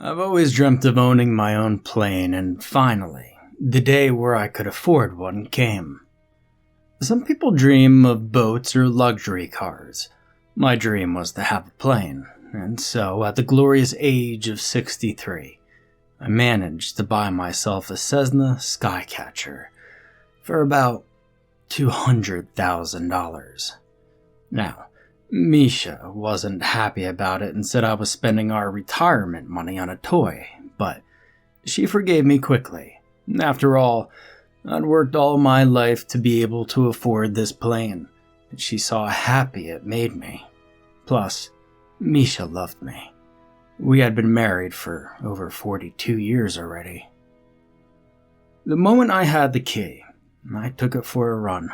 I've always dreamt of owning my own plane, and finally, the day where I could afford one came. Some people dream of boats or luxury cars. My dream was to have a plane, and so at the glorious age of 63, I managed to buy myself a Cessna Skycatcher for about $200,000. Now, Misha wasn't happy about it and said I was spending our retirement money on a toy, but she forgave me quickly. After all, I'd worked all my life to be able to afford this plane, and she saw how happy it made me. Plus, Misha loved me. We had been married for over 42 years already. The moment I had the key, I took it for a run.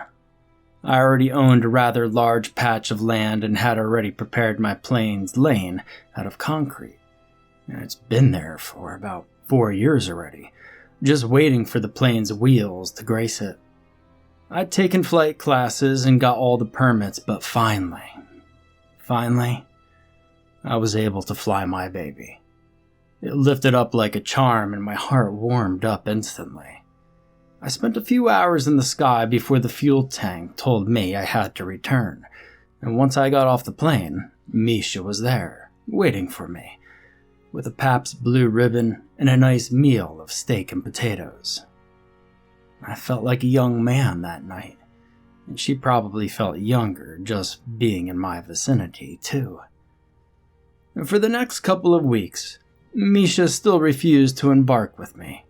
I already owned a rather large patch of land and had already prepared my plane's lane out of concrete. And it's been there for about 4 years already, just waiting for the plane's wheels to grace it. I'd taken flight classes and got all the permits, but finally, I was able to fly my baby. It lifted up like a charm and my heart warmed up instantly. I spent a few hours in the sky before the fuel tank told me I had to return, and once I got off the plane, Misha was there, waiting for me, with a Pabst Blue Ribbon and a nice meal of steak and potatoes. I felt like a young man that night, and she probably felt younger just being in my vicinity, too. And for the next couple of weeks, Misha still refused to embark with me.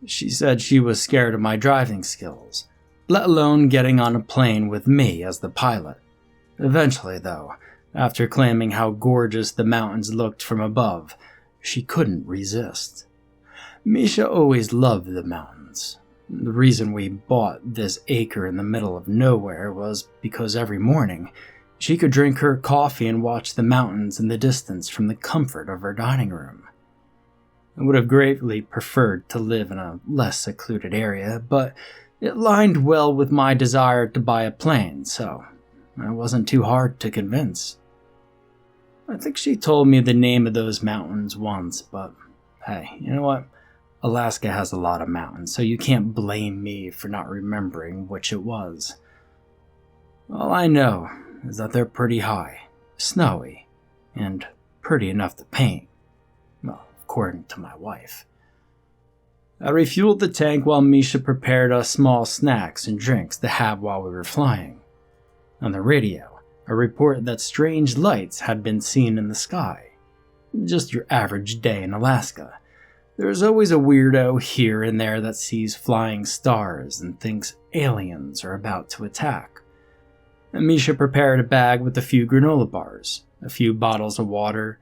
She said she was scared of my driving skills, let alone getting on a plane with me as the pilot. Eventually, though, after claiming how gorgeous the mountains looked from above, she couldn't resist. Misha always loved the mountains. The reason we bought this acre in the middle of nowhere was because every morning she could drink her coffee and watch the mountains in the distance from the comfort of her dining room. I would have greatly preferred to live in a less secluded area, but it lined well with my desire to buy a plane, so I wasn't too hard to convince. I think she told me the name of those mountains once, but hey, you know what? Alaska has a lot of mountains, so you can't blame me for not remembering which it was. All I know is that they're pretty high, snowy, and pretty enough to paint. Well, according to my wife. I refueled the tank while Misha prepared us small snacks and drinks to have while we were flying. On the radio, a report that strange lights had been seen in the sky. Just your average day in Alaska. There's always a weirdo here and there that sees flying stars and thinks aliens are about to attack. And Misha prepared a bag with a few granola bars, a few bottles of water,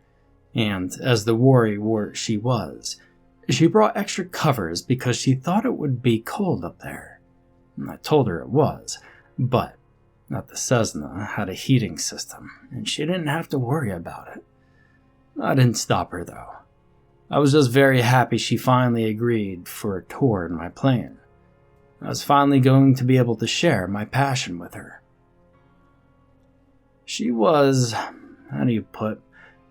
and, as the worrywart she was, she brought extra covers because she thought it would be cold up there. And I told her it was, but that the Cessna had a heating system, and she didn't have to worry about it. I didn't stop her, though. I was just very happy she finally agreed for a tour in my plane. I was finally going to be able to share my passion with her. She was, how do you put,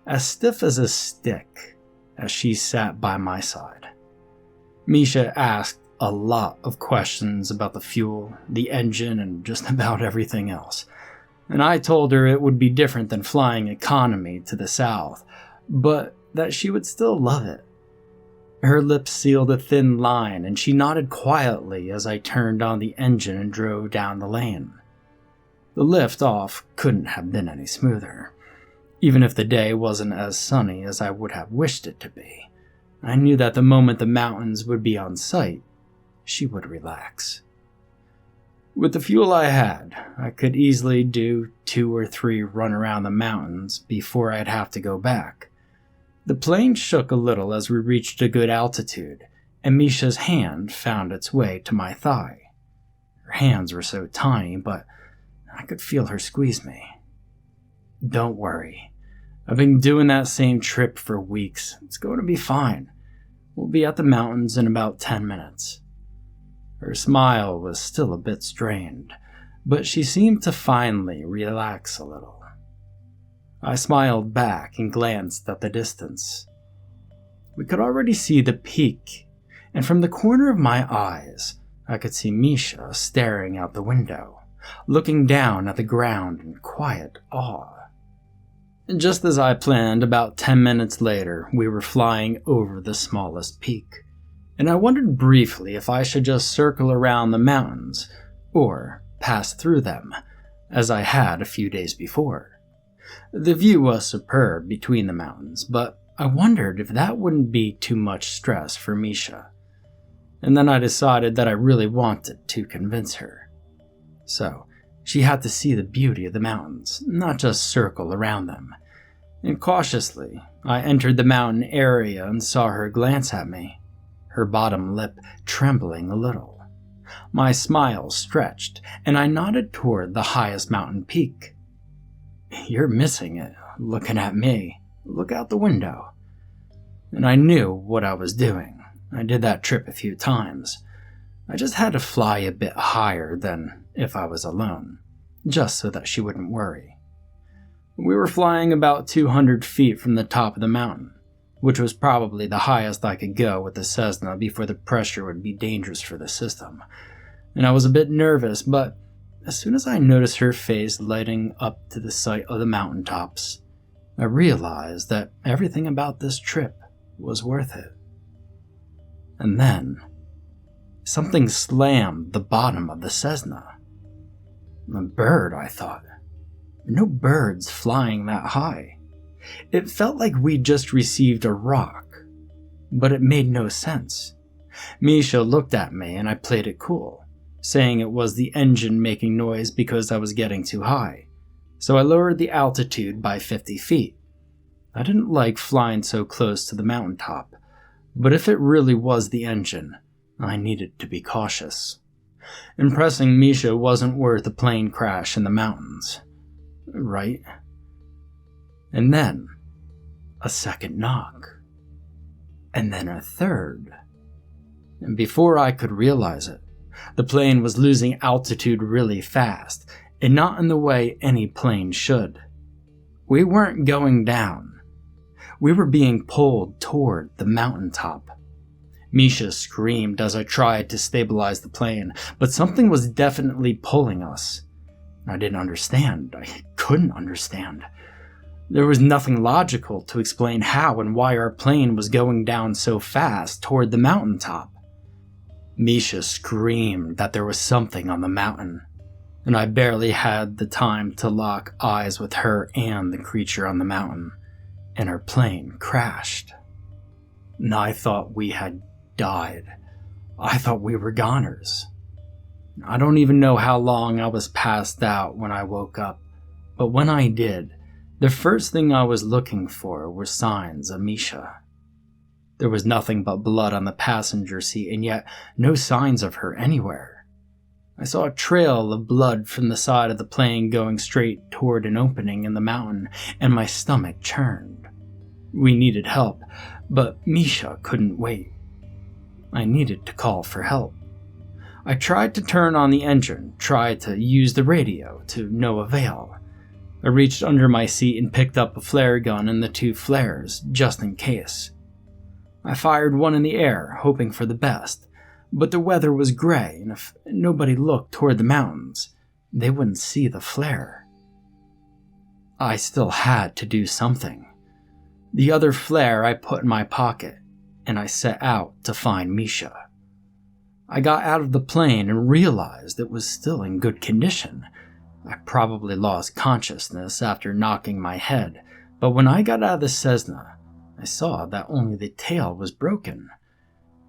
as stiff as a stick as she sat by my side. Misha asked a lot of questions about the fuel, the engine, and just about everything else. And I told her it would be different than flying economy to the south, but that she would still love it. Her lips sealed a thin line, and she nodded quietly as I turned on the engine and drove down the lane. The lift off couldn't have been any smoother. Even if the day wasn't as sunny as I would have wished it to be, I knew that the moment the mountains would be on sight, she would relax. With the fuel I had, I could easily do 2 or 3 run around the mountains before I'd have to go back. The plane shook a little as we reached a good altitude, and Misha's hand found its way to my thigh. Her hands were so tiny, but I could feel her squeeze me. Don't worry. I've been doing that same trip for weeks. It's going to be fine. We'll be at the mountains in about 10 minutes. Her smile was still a bit strained, but she seemed to finally relax a little. I smiled back and glanced at the distance. We could already see the peak, and from the corner of my eyes, I could see Misha staring out the window, looking down at the ground in quiet awe. Just as I planned, about 10 minutes later, we were flying over the smallest peak, and I wondered briefly if I should just circle around the mountains or pass through them, as I had a few days before. The view was superb between the mountains, but I wondered if that wouldn't be too much stress for Misha. And then I decided that I really wanted to convince her. So, she had to see the beauty of the mountains, not just circle around them. And cautiously, I entered the mountain area and saw her glance at me, her bottom lip trembling a little. My smile stretched, and I nodded toward the highest mountain peak. "You're missing it, looking at me. Look out the window." And I knew what I was doing. I did that trip a few times. I just had to fly a bit higher than if I was alone, just so that she wouldn't worry. We were flying about 200 feet from the top of the mountain, which was probably the highest I could go with the Cessna before the pressure would be dangerous for the system. And I was a bit nervous, but as soon as I noticed her face lighting up to the sight of the mountaintops, I realized that everything about this trip was worth it. And then, something slammed the bottom of the Cessna. A bird, I thought. No birds flying that high. It felt like we'd just received a rock, but it made no sense. Misha looked at me and I played it cool, saying it was the engine making noise because I was getting too high. So I lowered the altitude by 50 feet. I didn't like flying so close to the mountaintop, but if it really was the engine, I needed to be cautious. Impressing Misha wasn't worth a plane crash in the mountains, right? And then, a second knock. And then a third. And before I could realize it, the plane was losing altitude really fast, and not in the way any plane should. We weren't going down. We were being pulled toward the mountaintop. Misha screamed as I tried to stabilize the plane, but something was definitely pulling us. I didn't understand. I couldn't understand. There was nothing logical to explain how and why our plane was going down so fast toward the mountaintop. Misha screamed that there was something on the mountain, and I barely had the time to lock eyes with her and the creature on the mountain, and our plane crashed. And I thought we had died. I thought we were goners. I don't even know how long I was passed out when I woke up, but when I did, the first thing I was looking for were signs of Misha. There was nothing but blood on the passenger seat, and yet no signs of her anywhere. I saw a trail of blood from the side of the plane going straight toward an opening in the mountain, and my stomach churned. We needed help, but Misha couldn't wait. I needed to call for help. I tried to turn on the engine, tried to use the radio, to no avail. I reached under my seat and picked up a flare gun and the 2 flares, just in case. I fired one in the air, hoping for the best, but the weather was gray, and if nobody looked toward the mountains, they wouldn't see the flare. I still had to do something. The other flare I put in my pocket, and I set out to find Misha. I got out of the plane and realized it was still in good condition. I probably lost consciousness after knocking my head, but when I got out of the Cessna, I saw that only the tail was broken.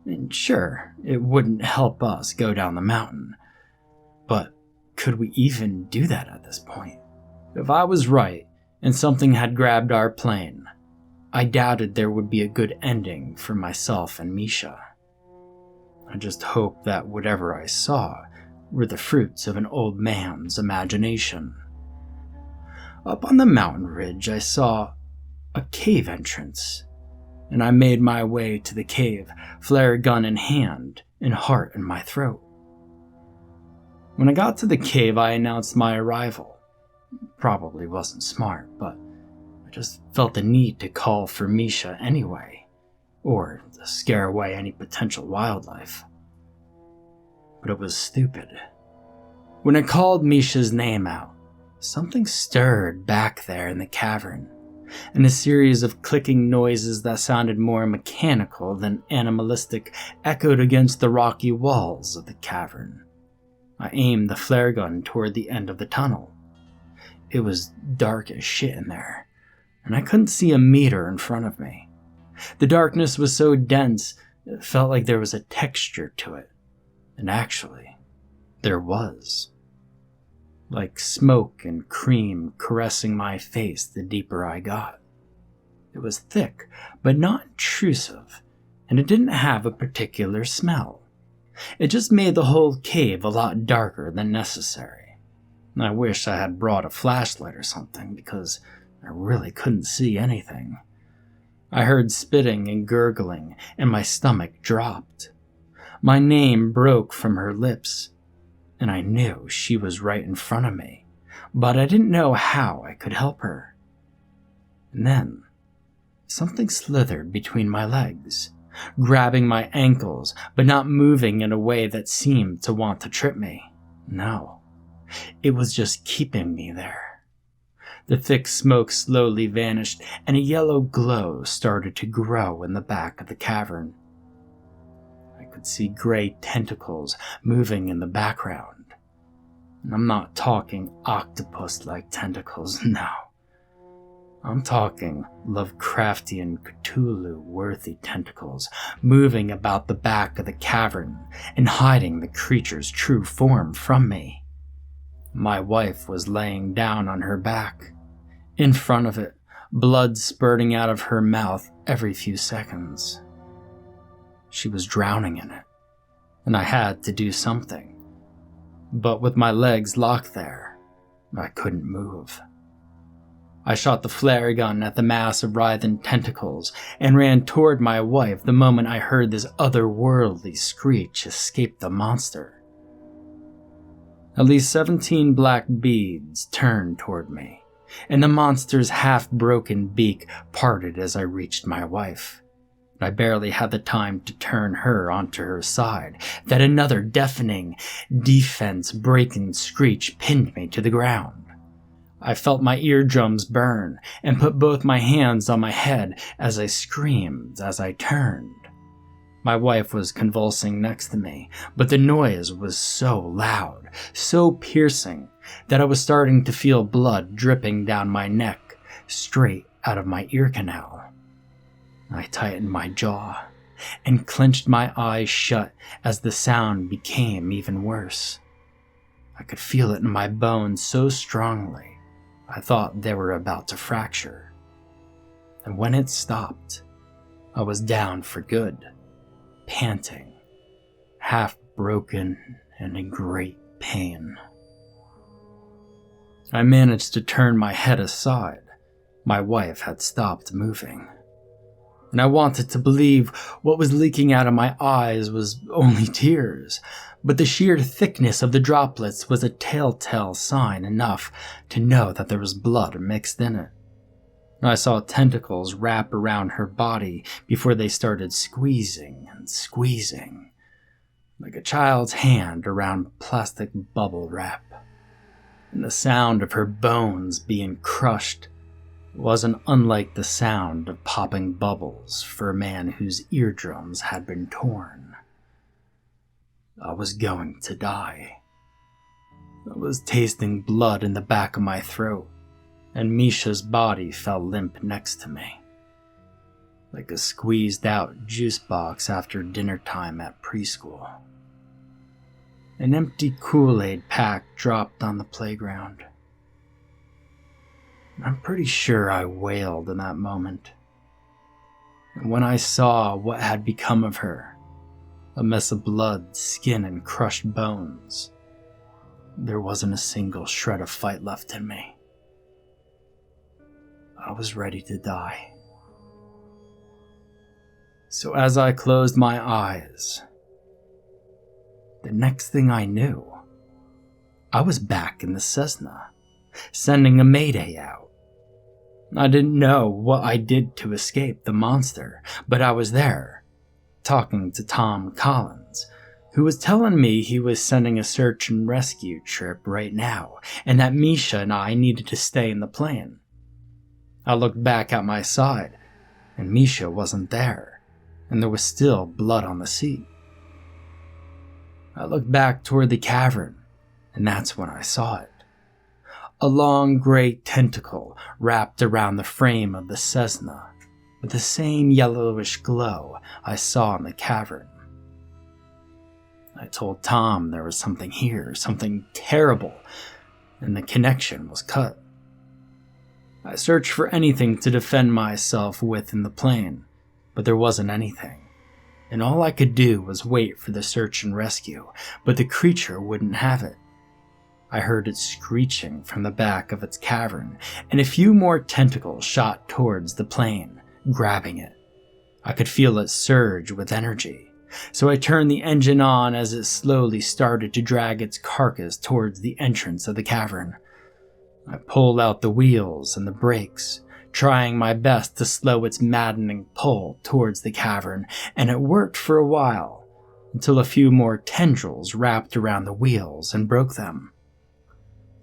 And sure, it wouldn't help us go down the mountain, but could we even do that at this point? If I was right, and something had grabbed our plane, I doubted there would be a good ending for myself and Misha. I just hoped that whatever I saw were the fruits of an old man's imagination. Up on the mountain ridge, I saw a cave entrance, and I made my way to the cave, flare gun in hand and heart in my throat. When I got to the cave, I announced my arrival. Probably wasn't smart, but I just felt the need to call for Misha anyway. or to scare away any potential wildlife. But it was stupid. When I called Misha's name out, something stirred back there in the cavern, and a series of clicking noises that sounded more mechanical than animalistic echoed against the rocky walls of the cavern. I aimed the flare gun toward the end of the tunnel. It was dark as shit in there, and I couldn't see a meter in front of me. The darkness was so dense, it felt like there was a texture to it. And actually, there was. Like smoke and cream caressing my face the deeper I got. It was thick, but not intrusive, and it didn't have a particular smell. It just made the whole cave a lot darker than necessary. I wish I had brought a flashlight or something, because I really couldn't see anything. I heard spitting and gurgling, and my stomach dropped. My name broke from her lips, and I knew she was right in front of me, but I didn't know how I could help her. And then, something slithered between my legs, grabbing my ankles, but not moving in a way that seemed to want to trip me. No, it was just keeping me there. The thick smoke slowly vanished, and a yellow glow started to grow in the back of the cavern. I could see gray tentacles moving in the background. And I'm not talking octopus-like tentacles, no. I'm talking Lovecraftian Cthulhu-worthy tentacles moving about the back of the cavern and hiding the creature's true form from me. My wife was laying down on her back. In front of it, blood spurting out of her mouth every few seconds. She was drowning in it, and I had to do something. But with my legs locked there, I couldn't move. I shot the flare gun at the mass of writhing tentacles and ran toward my wife the moment I heard this otherworldly screech escape the monster. At least 17 black beads turned toward me, and the monster's half-broken beak parted as I reached my wife. I barely had the time to turn her onto her side that another deafening, defense-breaking screech pinned me to the ground. I felt my eardrums burn and put both my hands on my head as I screamed as I turned. My wife was convulsing next to me, but the noise was so loud, so piercing, that I was starting to feel blood dripping down my neck, straight out of my ear canal. I tightened my jaw and clenched my eyes shut as the sound became even worse. I could feel it in my bones so strongly, I thought they were about to fracture. And when it stopped, I was down for good, panting, half broken and in great pain. I managed to turn my head aside. My wife had stopped moving. And I wanted to believe what was leaking out of my eyes was only tears, but the sheer thickness of the droplets was a telltale sign enough to know that there was blood mixed in it. I saw tentacles wrap around her body before they started squeezing and squeezing, like a child's hand around plastic bubble wrap. And the sound of her bones being crushed wasn't unlike the sound of popping bubbles for a man whose eardrums had been torn. I was going to die. I was tasting blood in the back of my throat, and Misha's body fell limp next to me, like a squeezed-out juice box after dinner time at preschool. An empty Kool-Aid pack dropped on the playground. I'm pretty sure I wailed in that moment. And when I saw what had become of her, a mess of blood, skin, and crushed bones, there wasn't a single shred of fight left in me. I was ready to die. So as I closed my eyes, the next thing I knew, I was back in the Cessna, sending a mayday out. I didn't know what I did to escape the monster, but I was there, talking to Tom Collins, who was telling me he was sending a search and rescue trip right now, and that Misha and I needed to stay in the plane. I looked back at my side, and Misha wasn't there, and there was still blood on the seat. I looked back toward the cavern, and that's when I saw it. A long gray tentacle wrapped around the frame of the Cessna, with the same yellowish glow I saw in the cavern. I told Tom there was something here, something terrible, and the connection was cut. I searched for anything to defend myself with in the plane, but there wasn't anything, and all I could do was wait for the search and rescue, but the creature wouldn't have it. I heard it screeching from the back of its cavern, and a few more tentacles shot towards the plane, grabbing it. I could feel it surge with energy, so I turned the engine on as it slowly started to drag its carcass towards the entrance of the cavern. I pulled out the wheels and the brakes, trying my best to slow its maddening pull towards the cavern, and it worked for a while, until a few more tendrils wrapped around the wheels and broke them.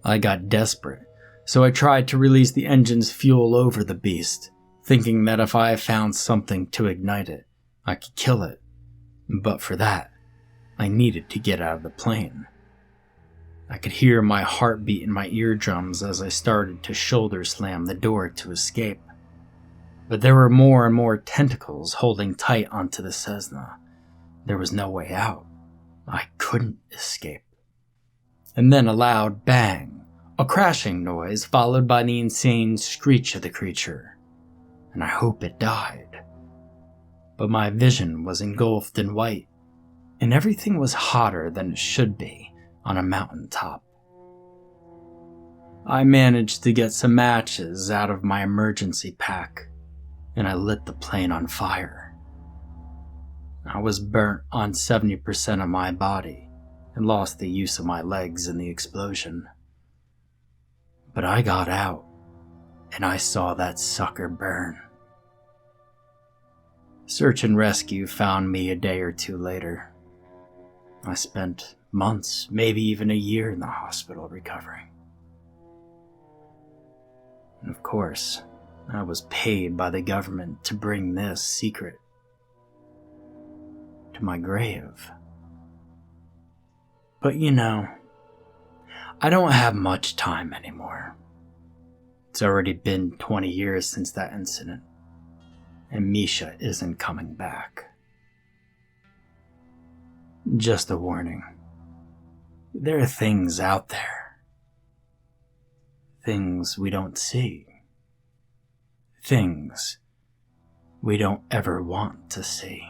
I got desperate, so I tried to release the engine's fuel over the beast, thinking that if I found something to ignite it, I could kill it. But for that, I needed to get out of the plane. I could hear my heartbeat in my eardrums as I started to shoulder slam the door to escape. But there were more and more tentacles holding tight onto the Cessna. There was no way out. I couldn't escape. And then a loud bang, a crashing noise followed by the insane screech of the creature. And I hope it died. But my vision was engulfed in white, and everything was hotter than it should be on a mountaintop. I managed to get some matches out of my emergency pack, and I lit the plane on fire. I was burnt on 70% of my body, and lost the use of my legs in the explosion. But I got out, and I saw that sucker burn. Search and rescue found me a day or two later. I spent months, maybe even a year in the hospital recovering. And of course, I was paid by the government to bring this secret to my grave. But you know, I don't have much time anymore. It's already been 20 years since that incident, and Misha isn't coming back. Just a warning. There are things out there. Things we don't see. Things we don't ever want to see.